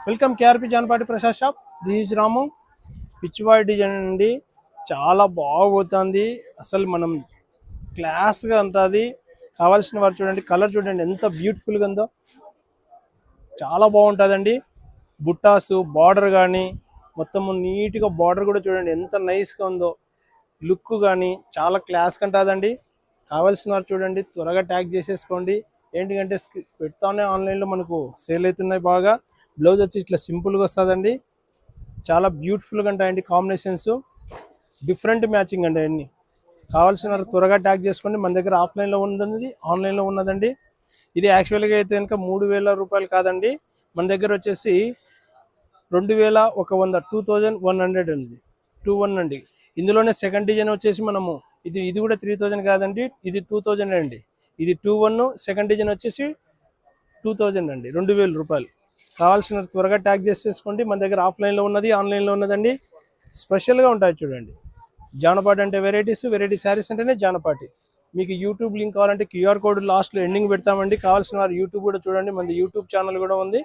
Welcome KRP Janapati Prasad shop. This is Ramu. పిచ్చివాడి design అండి, చాలా బాగుపోతుంది. అసలు మనం క్లాస్గా ఉంటుంది. కావాల్సిన వారు చూడండి, కలర్ చూడండి ఎంత బ్యూటిఫుల్గా ఉందో, చాలా బాగుంటుందండి. బుట్టాసు బార్డర్ కానీ మొత్తము నీట్గా బార్డర్ కూడా చూడండి ఎంత నైస్గా ఉందో. లుక్ కానీ చాలా క్లాస్గా ఉంటుందండి. కావాల్సిన వారు చూడండి, త్వరగా ట్యాగ్ చేసేసుకోండి. ఏంటంటే పెడతానే ఆన్లైన్లో మనకు సేల్ అవుతున్నాయి బాగా. బ్లౌజ్ వచ్చి ఇట్లా సింపుల్గా వస్తుందండి, చాలా బ్యూటిఫుల్గా ఉంటాయండి. కాంబినేషన్స్ డిఫరెంట్ మ్యాచింగ్ అండి అన్ని. కావాల్సిన వారు త్వరగా ట్యాగ్ చేసుకోండి. మన దగ్గర ఆఫ్లైన్లో ఉన్నది, ఆన్లైన్లో ఉన్నదండి. ఇది యాక్చువల్గా అయితే కనుక 3000 రూపాయలు కాదండి, మన దగ్గర వచ్చేసి 2100 2100 అండి, 21 అండి. ఇందులోనే సెకండ్ డిజైన్ వచ్చేసి మనము ఇది కూడా 3000 కాదండి, ఇది 2000 అండి. ఇది 21, సెకండ్ డిజైన్ వచ్చేసి 2000 అండి, 2000 రూపాయలు. కావాల్సిన త్వరగా ట్యాగ్ చేసేసుకోండి. మన దగ్గర ఆఫ్లైన్లో ఉన్నది, ఆన్లైన్లో ఉన్నదండి. స్పెషల్గా ఉంటాయి చూడండి. జానపాటి అంటే వెరైటీ శారీస్ అంటేనే జానపాటి. మీకు యూట్యూబ్ లింక్ కావాలంటే క్యూఆర్ కోడ్ లాస్ట్లో ఎండింగ్ పెడతామండి. కావాల్సిన వారు యూట్యూబ్ కూడా చూడండి, మన యూట్యూబ్ ఛానల్ కూడా ఉంది.